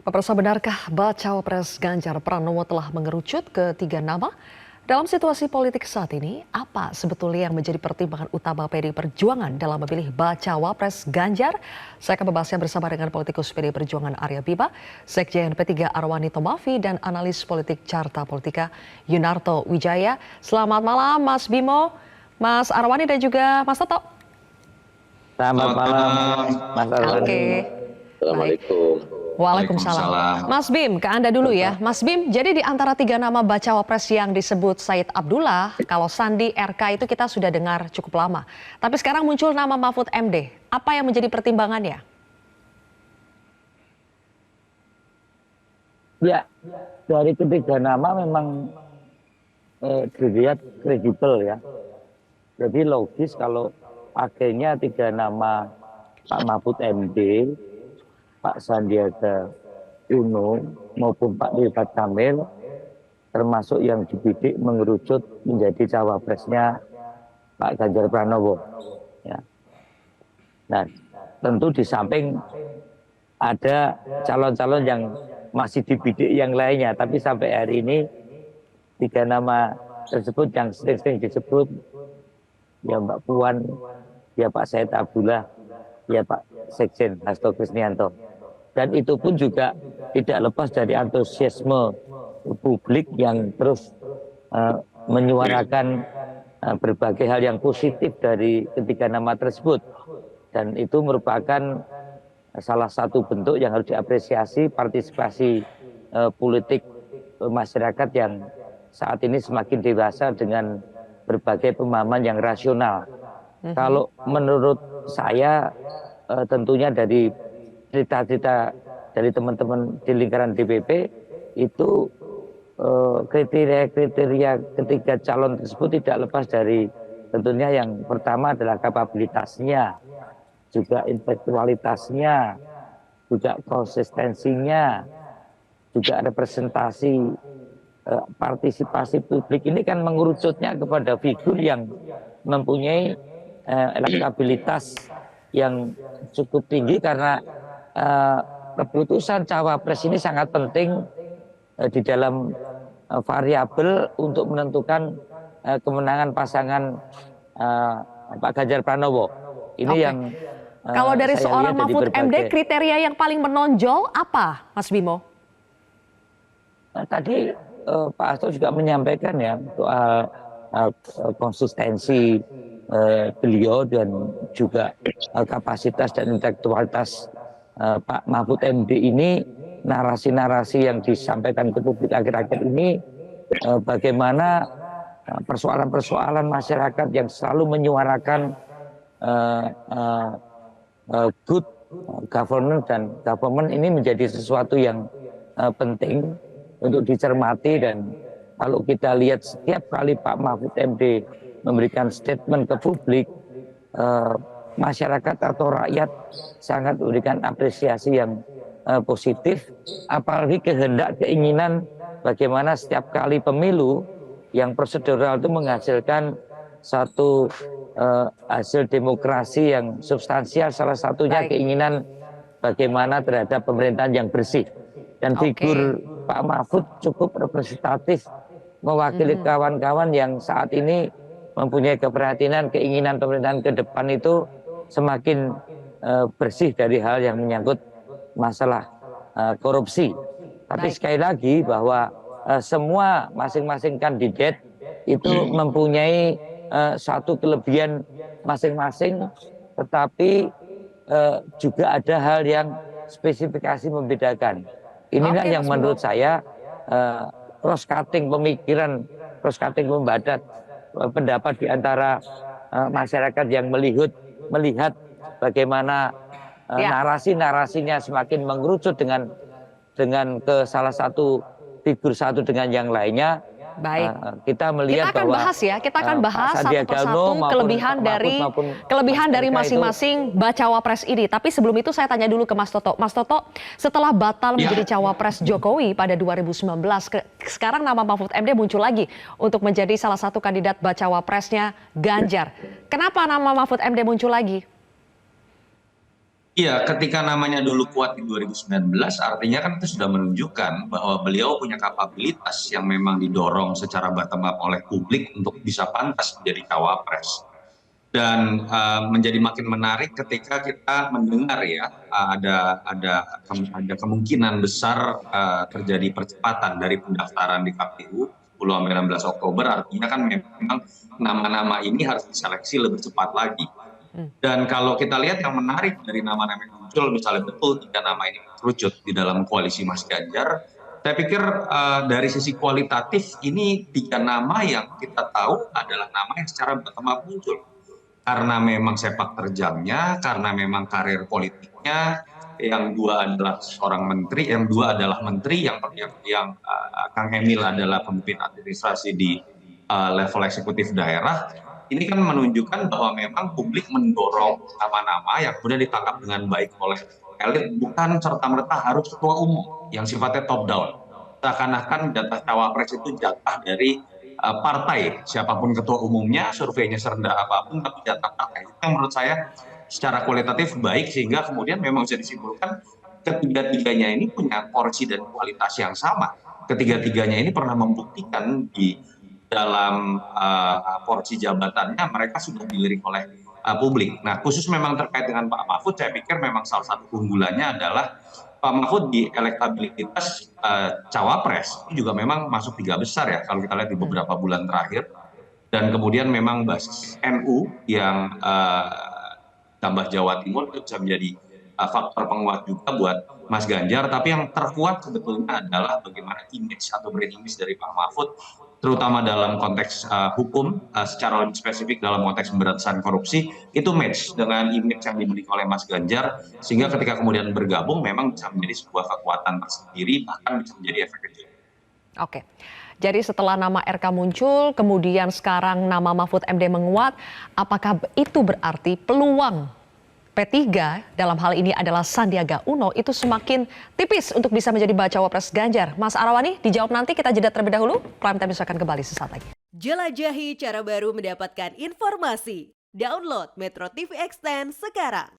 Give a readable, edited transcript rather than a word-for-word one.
Pemirsa, benarkah Bacawa Pres Ganjar Pranowo telah mengerucut ke 3 nama? Dalam situasi politik saat ini, apa sebetulnya yang menjadi pertimbangan utama PDI Perjuangan dalam memilih Bacawa Pres Ganjar? Saya akan membahasnya bersama dengan politikus PDI Perjuangan Arya Bima, Sekjen P3 Arwani Tomafi, dan analis politik Carta Politika Yunarto Wijaya. Selamat malam Mas Bimo, Mas Arwani, dan juga Mas Toto. Selamat malam, Mas Arwani. Oke. Assalamualaikum. Waalaikumsalam. Mas Bim, ke Anda dulu ya. Mas Bim, jadi di antara 3 nama bacawa pres yang disebut Said Abdullah, kalau Sandi, RK itu kita sudah dengar cukup lama. Tapi sekarang muncul nama Mahfud MD. Apa yang menjadi pertimbangannya? Ya, dari ketiga nama memang dilihat kredibel ya. Jadi logis kalau akhirnya 3 nama Pak Mahfud MD, Pak Sandiaga Uno maupun Pak Ridwan Kamil termasuk yang dibidik mengerucut menjadi cawapresnya Pak Ganjar Pranowo. Ya. Nah, tentu di samping ada calon-calon yang masih dibidik yang lainnya, tapi sampai hari ini 3 nama tersebut yang sering-sering disebut, ya Mbak Puan, ya Pak Said Abdullah, ya Pak Sekjen Hasto Kristianto. Dan itu pun juga tidak lepas dari antusiasme publik yang terus menyuarakan berbagai hal yang positif dari ketiga nama tersebut. Dan itu merupakan salah satu bentuk yang harus diapresiasi partisipasi politik masyarakat yang saat ini semakin dewasa dengan berbagai pemahaman yang rasional. Kalau menurut saya tentunya dari cerita-cerita dari teman-teman di lingkaran DPP itu kriteria ketiga calon tersebut tidak lepas dari tentunya yang pertama adalah kapabilitasnya, juga intelektualitasnya, juga konsistensinya, juga representasi partisipasi publik. Ini kan mengerucutnya kepada figur yang mempunyai elektabilitas yang cukup tinggi karena keputusan cawapres ini sangat penting di dalam variabel untuk menentukan kemenangan pasangan Pak Ganjar Pranowo. Ini yang kalau dari seorang Mahfud MD, kriteria yang paling menonjol apa, Mas Bimo? Tadi Pak Hasto juga menyampaikan ya soal konsistensi beliau dan juga kapasitas dan intelektualitas Pak Mahfud MD ini. Narasi-narasi yang disampaikan ke publik akhir-akhir ini bagaimana persoalan-persoalan masyarakat yang selalu menyuarakan good governance dan government ini menjadi sesuatu yang penting untuk dicermati. Dan kalau kita lihat setiap kali Pak Mahfud MD memberikan statement ke publik, masyarakat atau rakyat sangat memberikan apresiasi yang positif, apalagi kehendak keinginan bagaimana setiap kali pemilu yang prosedural itu menghasilkan satu hasil demokrasi yang substansial, salah satunya keinginan bagaimana terhadap pemerintahan yang bersih. Dan figur Pak Mahfud cukup representatif mewakili kawan-kawan yang saat ini mempunyai keprihatinan keinginan pemerintahan ke depan itu semakin bersih dari hal yang menyangkut masalah korupsi. Tapi sekali lagi bahwa semua masing-masing kandidat itu mempunyai satu kelebihan masing-masing, tetapi juga ada hal yang spesifikasi membedakan. Inilah yang menurut saya cross cutting pemikiran, cross cutting membadat pendapat di antara masyarakat yang melihat bagaimana narasi-narasinya semakin mengerucut dengan ke salah satu figur satu dengan yang lainnya. Baik. Kita melihat bahwa kita akan bahas satu persatu kelebihan dari masing-masing bacawa pres ini. Tapi sebelum itu saya tanya dulu ke Mas Toto. Mas Toto, setelah batal menjadi cawapres Jokowi pada 2019, sekarang nama Mahfud MD muncul lagi untuk menjadi salah satu kandidat bacawa presnya Ganjar. Kenapa nama Mahfud MD muncul lagi? Iya, ketika namanya dulu kuat di 2019, artinya kan itu sudah menunjukkan bahwa beliau punya kapabilitas yang memang didorong secara bottom up oleh publik untuk bisa pantas menjadi cawapres. Dan menjadi makin menarik ketika kita mendengar ya ada kemungkinan besar terjadi percepatan dari pendaftaran di KPU 10-16 Oktober, artinya kan memang nama-nama ini harus diseleksi lebih cepat lagi. Dan kalau kita lihat yang menarik dari nama-nama yang muncul, misalnya betul 3 nama ini kerucut di dalam koalisi Mas Ganjar, saya pikir dari sisi kualitatif ini 3 nama yang kita tahu adalah nama yang secara bottom up muncul. Karena memang sepak terjangnya, karena memang karir politiknya, yang 2 adalah seorang menteri, yang 2 adalah menteri, yang Kang Emil adalah pemimpin administrasi di level eksekutif daerah. Ini kan menunjukkan bahwa memang publik mendorong nama-nama yang kemudian ditangkap dengan baik oleh elit, bukan serta-merta harus ketua umum yang sifatnya top down. Seakan-akan jatah cawapres itu jatah dari partai, siapapun ketua umumnya, surveinya serendah apapun, tapi jatah partai. Itu yang menurut saya secara kualitatif baik, sehingga kemudian memang bisa disimpulkan ketiga-tiganya ini punya porsi dan kualitas yang sama. Ketiga-tiganya ini pernah membuktikan di dalam porsi jabatannya mereka sudah dilirik oleh publik. Nah, khusus memang terkait dengan Pak Mahfud, saya pikir memang salah satu keunggulannya adalah Pak Mahfud di elektabilitas cawapres ini juga memang masuk 3 besar ya kalau kita lihat di beberapa bulan terakhir. Dan kemudian memang basis NU yang tambah Jawa Timur itu bisa menjadi faktor penguat juga buat Mas Ganjar. Tapi yang terkuat sebetulnya adalah bagaimana image atau brand image dari Pak Mahfud, terutama dalam konteks hukum, secara lebih spesifik dalam konteks pemberantasan korupsi, itu match dengan image yang dimiliki oleh Mas Ganjar, sehingga ketika kemudian bergabung memang bisa menjadi sebuah kekuatan tersendiri, bahkan bisa menjadi efek kecil. Oke. Jadi setelah nama RK muncul, kemudian sekarang nama Mahfud MD menguat, apakah itu berarti peluang P3 dalam hal ini adalah Sandiaga Uno itu semakin tipis untuk bisa menjadi bacawa pres Ganjar? Mas Arawani, dijawab nanti, kita jeda terlebih dahulu. Prime Time akan kembali sesaat lagi. Jelajahi cara baru mendapatkan informasi. Download Metro TV Extend sekarang.